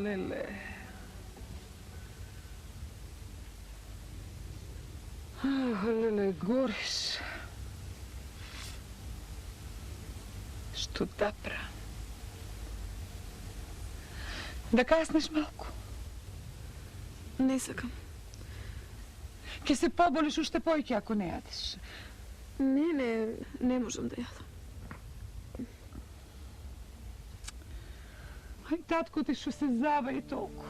Lele. Леле, гориш. Што да правам? Да каснеш малку? Не сакам. Ке се поболиш уште појќе ако не јадиш. Не можам да јадам. Ај, татко ти што се забави толку.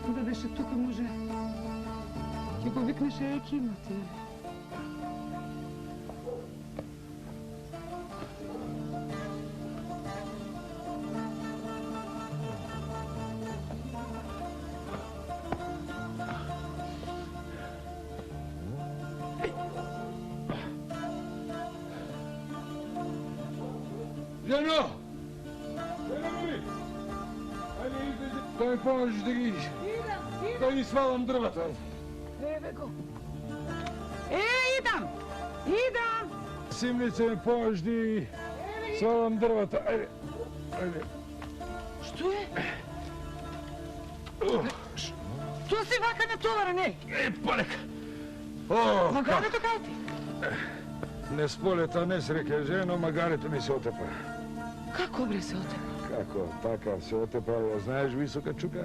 Да беше тука може. Ќе го викнеше екимот или? Жено! Жено ми! Ајде, излезе, да ми поможеш да ги... Да ги свалам дрвата. Еве го. Идам! Идам! Симнице, ми поможеш да ги свалам дрвата. Ајде, ајде. Што е? Што си вака натоварен, е? Полека. Магарето кај ти? Не сполета, не среке, жено, магарето ми се отепа. Како бре се отепа? Како, така се отепа, ја знаеш висока чука?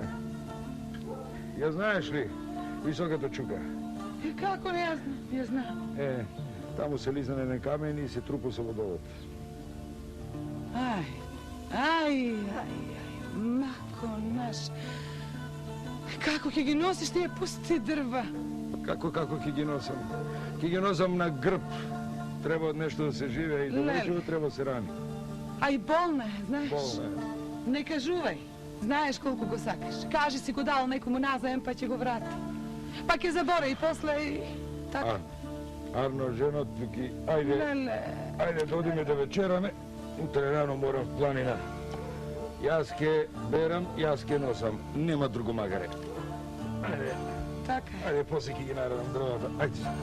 Ја знаеш ли високата чука? Како не ја знам? Ја знам. Таму се лизна на еден камен и се трупа со водовод. Ај, мако наш. Како ќе ги носиш тие пусти дрва? Како ќе ги носам? Ќе ги носам на грб. Треба од нешто да се живее и да лежува, треба се рани. А и болна е, знаеш? Болна е. Не кажувај. Знаеш колку го сакаш. Кажи си го дал некому назаем, па ќе го врати. Па ќе забора и после и... така. Арно, жено, туки, ајде. Леле. Ајде да одиме да вечераме. Утре рано морам в планина. Јас ке берам, јас ке носам. Нема друго магаре. Ајде. Така е. Ајде, после ќе ги наредам дрвата. Ајде.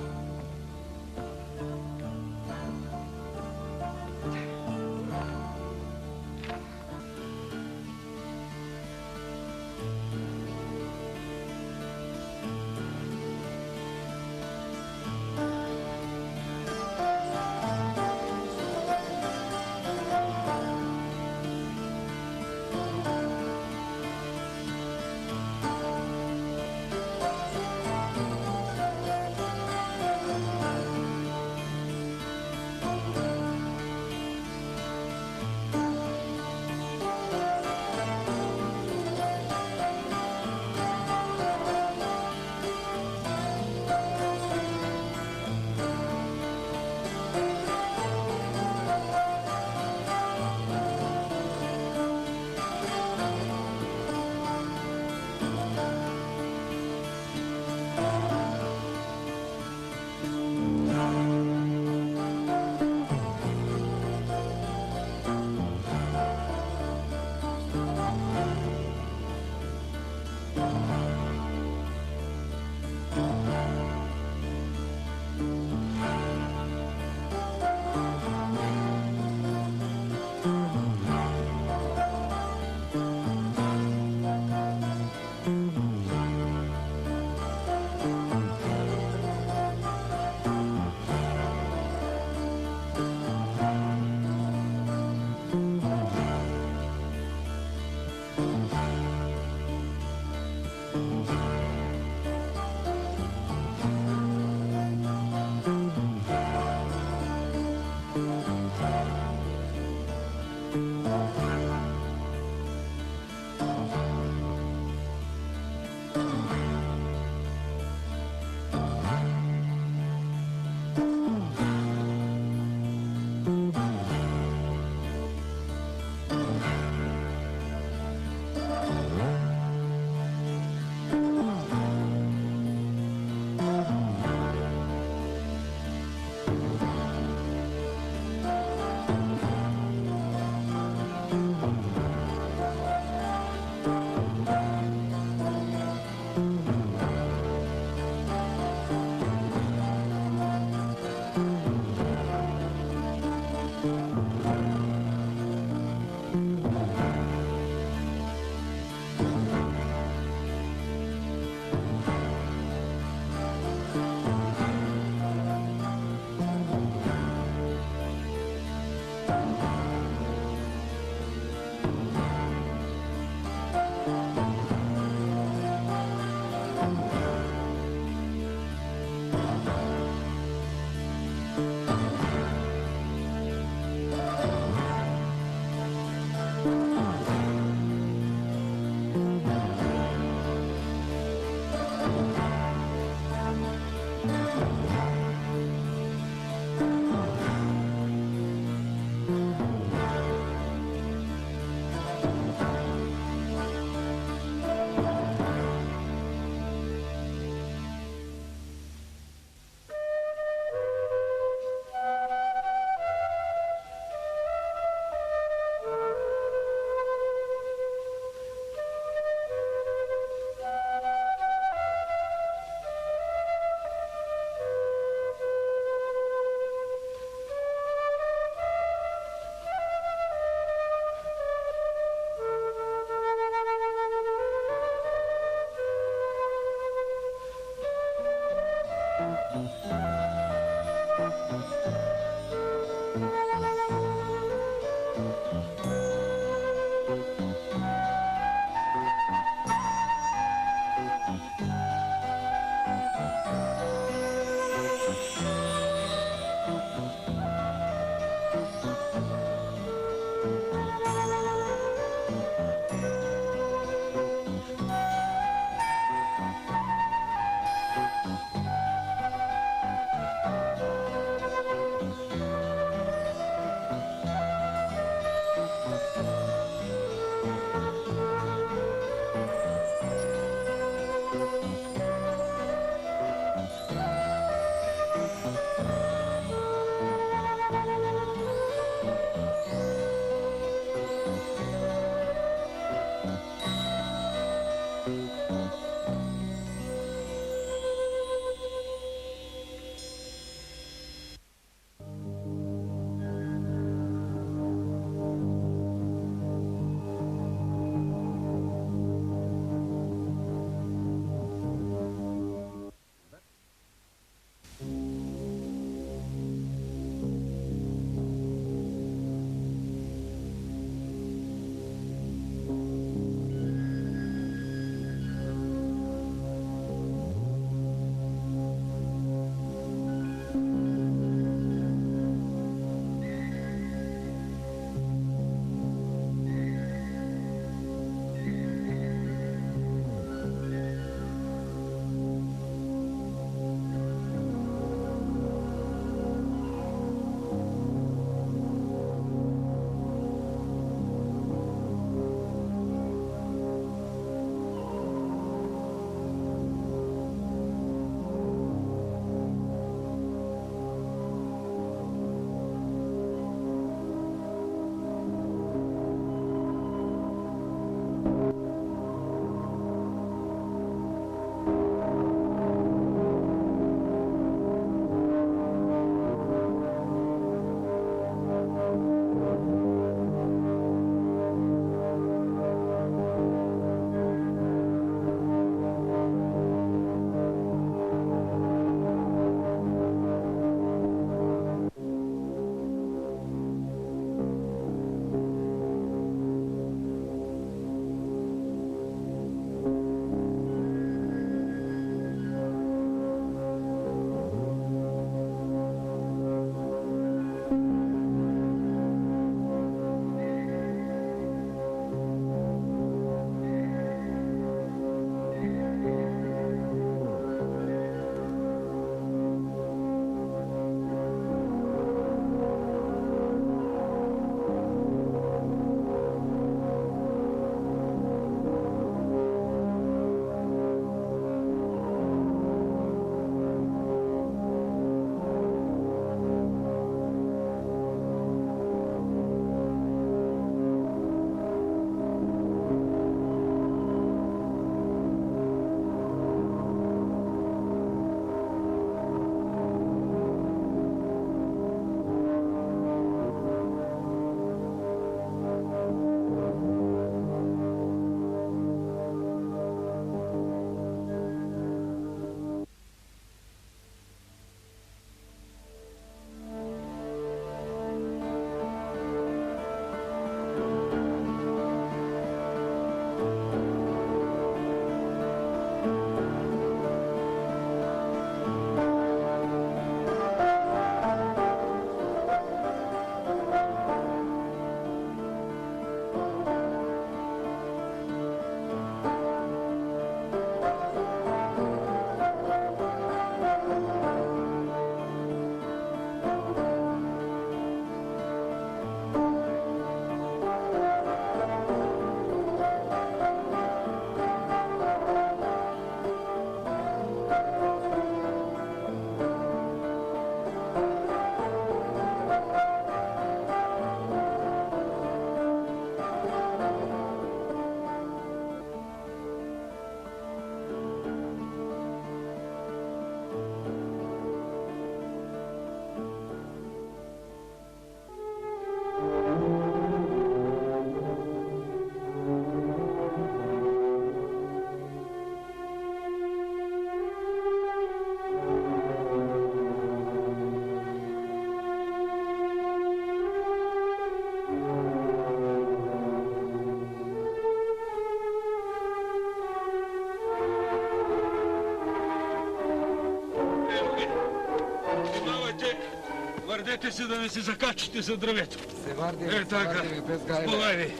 Вардете се да не се закачите за дрвето. Се вардим, Така. без гајле. Сполајде.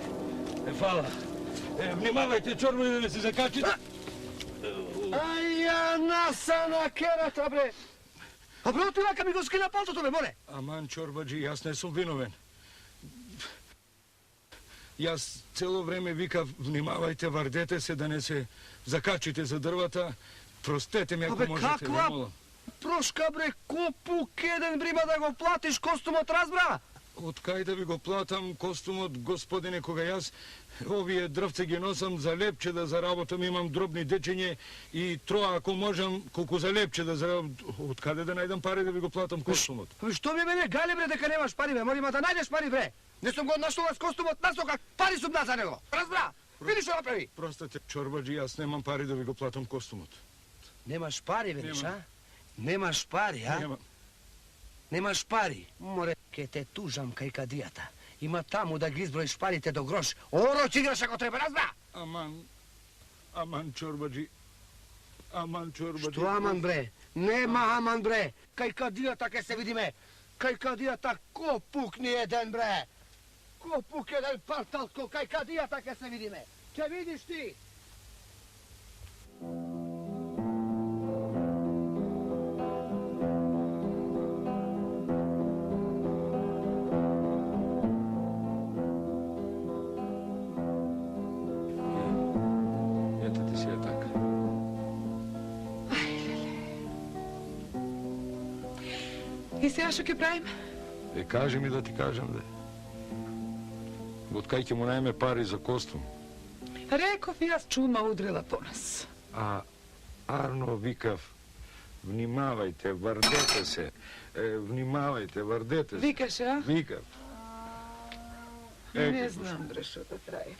Фала. Внимавајте, чорбаје, да не се закачите. Ај, ја насана керата, бре! А бре, отива ка ми го скина палтото, бе, море! Аман, чорбаджи, јас не сум виновен. Јас цело време викав, внимавајте, вардете се да не се закачите за дрвата. Простете ме, ако Абе, можете, ви каква молам. прошка, бре, копук еден брима да го платиш костумот, разбра? Од кај да ви го платам костумот, господине, кога јас овие дрвце ги носам за лепче да заработам, имам дробни дечење и троа, ако можам, колку за лепче да заработам, од каде да најдам пари да ви го платам костумот? Абе, што ми мене гали, бре, дека немаш пари, бе, морима да најдеш пари, бре! Не сум го нашла с костумот, насока, пари сум да за него, разбра? Види што направи? Простете, чорбаджи, јас немам пари да ви го платам костумот. Немаш пари, видиш, Немам. а? Немаш пари, а? Немам. Немаш пари? Море, ке те тужам кај кадијата. Има таму да ги изброиш парите до грош. Ороч играш ако треба, разбра? Аман, чорбаджи. Аман, чорбаджи. Што аман, бре? Нема аман, бре. Кај кадијата ке се видиме. Кај кадијата копук ни еден, бре. Копук еден парталко, кај кадијата ке се видиме. Ке видиш ти. Ето ти си е така. И сега што ќе правим? Кажи ми да ти кажам, де. Од кај ќе му најме пари за костум. Реков и јас чума удрила по нас. А Арно викав, внимавајте, вардете се. Внимавајте, вардете се. Викаше, а? Викав. Не знам, бре, што да правим.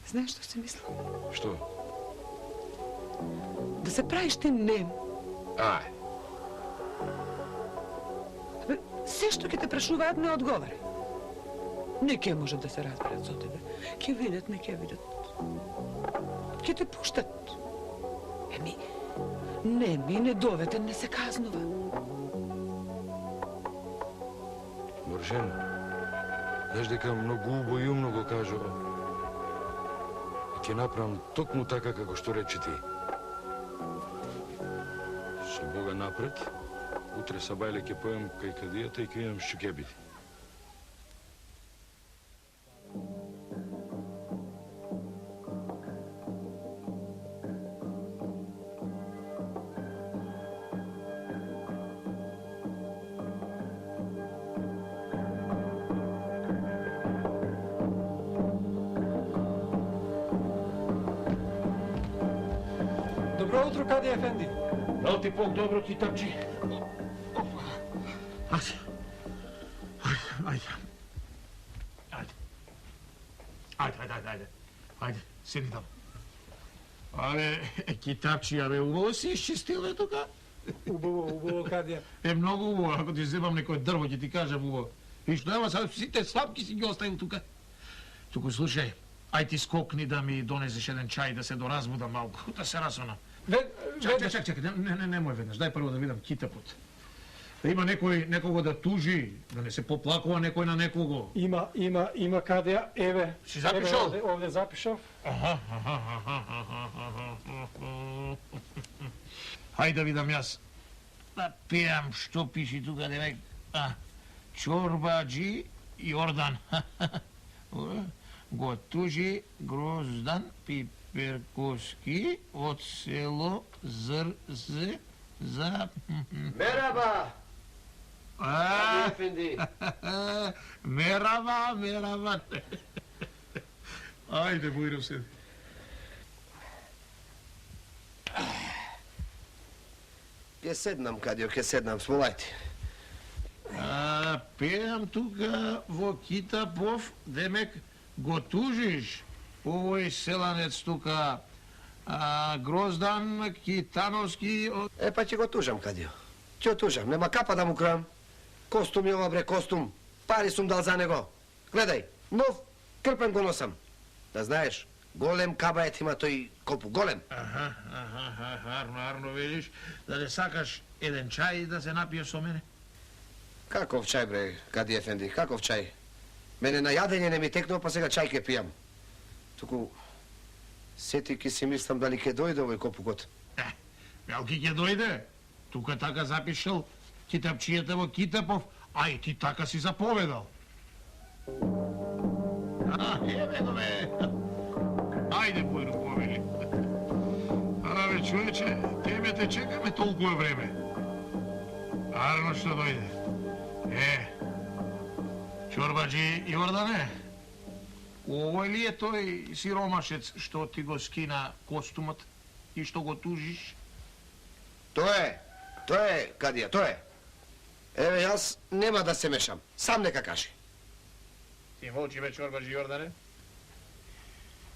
Знаеш што си мислам? Што? Да се правиш ти нем. Ај. Бе, се што ќе те прашуваат не одговарај. Не ќе можат да се разберат со тебе. Ќе видат, не ќе видат. Ќе те пуштат. Еми, неми, недоветен не се казнува. Боржен, знаеш дека многу убаво и умно го кажува. Ќе направам токму така како што рече ти. Со Бога напред, утре са бајле ќе појам кај кадијата и ќе видам што ќе биде. Добро утро, Кади Ефенди. Дал ти Бог добро ти трчи. Ајде, седи там. Абе, китапчи, абе, убаво си изчистил тука. Убаво, Кадија. Многу убаво, ако ти земам некој дрво, ќе ти кажам убаво. И што ема, сад сите слабки си ги оставил тука. Туку, слушај, ај ти скокни да ми донесеш еден чај, да се доразбудам малку, да се расонам. Чакай, немој веднаш, дај прво да видам китапот. Да има некого да тужи, да не се поплакува некој на некого. Има Кадија, еве. Си запишал? Овде запишав. Хајде да видам јас. Да пеам што пиши тука, демек. Чорбаджи Јордан. Го тужи Гроздан Пиперковски од село Зрзе за... Мераба! Кади Ефенди. Мерава. Ајде, Бујров се. Ке седнам, Кадио, ке седнам, смолајте. Пеам тука во Китапов, демек го тужиш овој селанец тука, Гроздан Китановски... Па ќе го тужам, Кадио. Ќе го тужам, нема капа да му крам. Костум е ова, бре, костум. Пари сум дал за него. Гледај, нов крпен го носам. Да знаеш, голем кабает има тој копу, голем. Арно, видиш, да не сакаш еден чај да се напиеш со мене? Каков чај, бре, Кади Ефенди, каков чај? Мене на јадење не ми текнува, па сега чај ке пијам. Туку, сети ки си мислам дали ке дојде овој копукот. Велки ќе дојде. Тука така запишал китапчијата во Китапов, а и ти така си заповедал. Еве го бе. Ајде, Бојро, повели. Абе, човече, тебе те чекаме толкова време. Арно што дојде. Чорбаджи Јордане, овој ли е тој сиромашец што ти го скина костумот и што го тужиш? Тоа е, Кадија, тоа е. Еве, јас нема да се мешам, сам нека кажи. Ти молчи бе, Чорбаджи Јордане.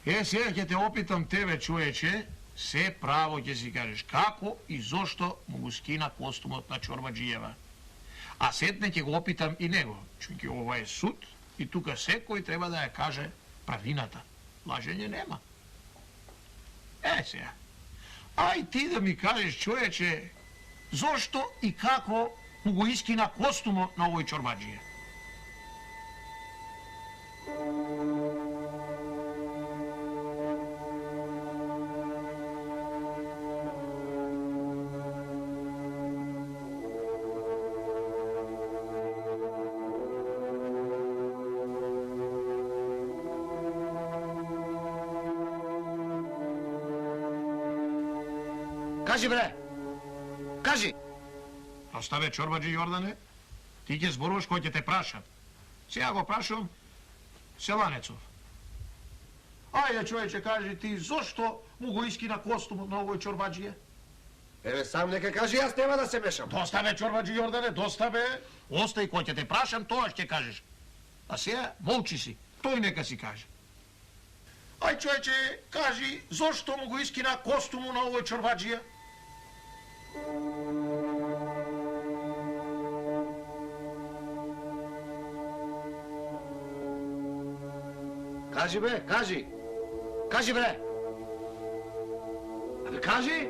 Сега ќе те опитам тебе, човече, се право ќе си кажеш како и зошто му го скина костумот на Чорбаджиева. А сетне ќе го опитам и него, чујќи ова е суд и тука секој треба да ја каже правината. Лажење нема. Сега. Ај ти да ми кажеш, човече, зошто и како му го искина костумот на овој Чорбаджија? Кажи, бре! Кажи! Оставе, Чорбаджи Јордане, ти ќе зборуваш кој ќе те прашам. Сега го прашам Селанецов. Ајде, човече, кажи ти, зошто му го искина костумот на овој Чорбаджија? Еве, сам нека кажи, јас нема да се мешам. Доста бе, Чорбаджи Јордане, доста бе. Остај, кој ќе те прашам, тоа ќе кажеш. А сега, молчи си, тој нека си каже. Ај, човече, кажи, зошто му го искина костуму на овој Чорбаджија? Кажи, бре, кажи! Кажи, бре! Абе, кажи!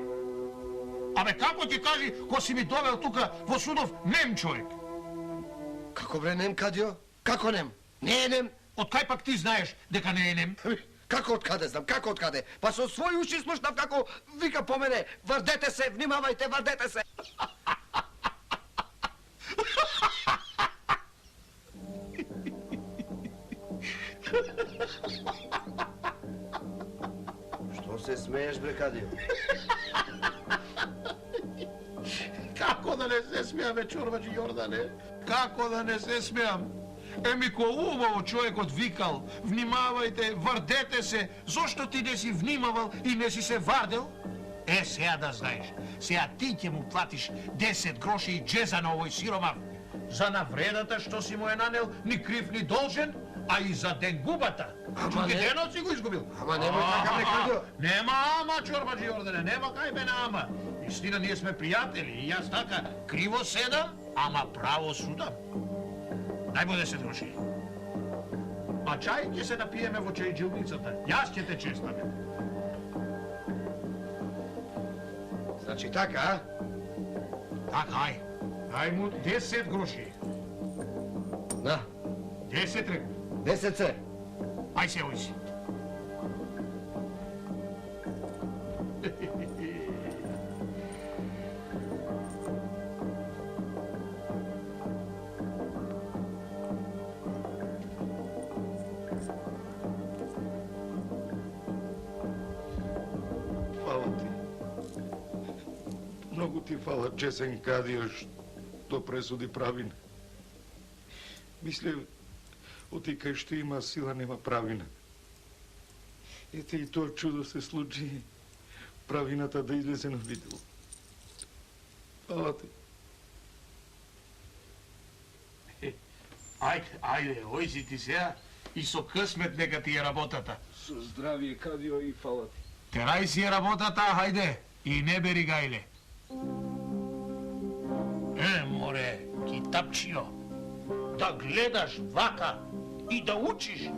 Абе, како ќе кажи, ко си ми довел тука во судов нем човек? Како, бре, нем, Кадио? Како нем? Не е нем? Од кај пак ти знаеш дека не е нем? Како од каде знам, како од каде? Па со своји уши слушнав како вика по мене, врдете се, внимавајте, врдете се. Што се смееш, бре, Кадио? Како да не се смеаме, Чорбаджи Јордане? Како да не се смеам? Еми, ко убаво човекот викал, внимавајте, врдете се, зошто ти не си внимавал и не си се вардел? Сега да знаеш, сега ти ќе му платиш 10 гроши и джеза на овој сиромав. За навредата што си му е нанел, ни крив ни должен, а и за денгубата. Чуки денот си го изгубил. Ама немој така, бре, Кадио. Нема ама, Чорбаджи Јордане, нема кај бе на ама. Истина, ние сме пријатели и јас така криво седам, ама право судам. Дај му 10 гроши. А чај ќе се напиеме во чајджилницата. Јас ќе те честаме. Значи така, а? Така, ај. Дај му 10 гроши. На, 10 реков. 10 се. Ај се, ој си. Многу ти фала, чесен Кадио, што пресуди правина. Мислев, оти кај што има сила, нема правина. Ете и тоа чудо се случи, правината да излезе на видео. Фала ти. Ајде, ој си ти сега и со късмет нека ти е работата. Со здравие, Кадио, и фала ти. Терај си е работата, хајде, и не бери гајле. Море, китапчио, да гледаш вака и да учиш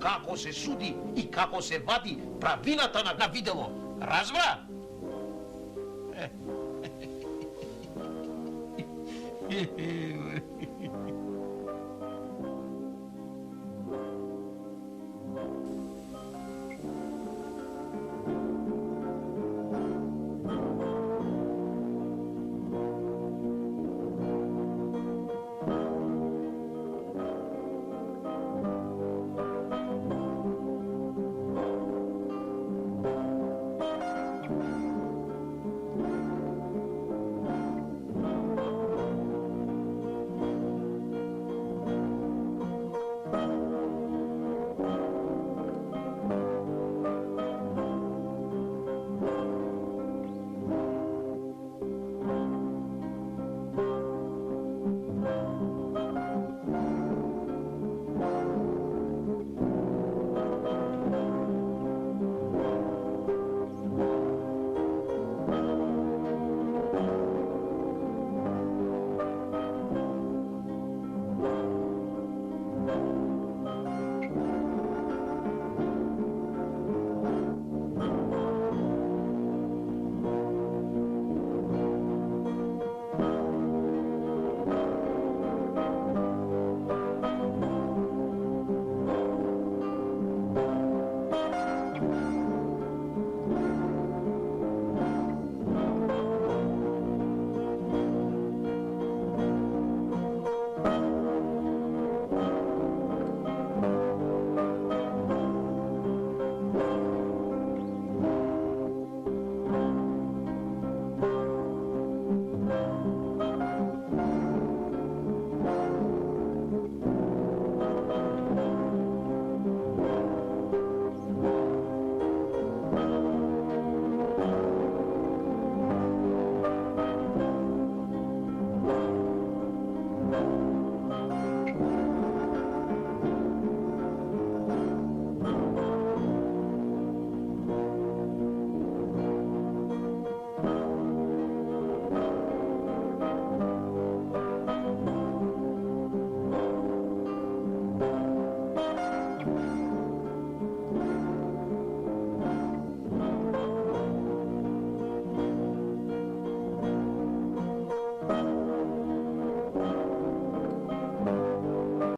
како се суди и како се вади правината на видело. Разбра?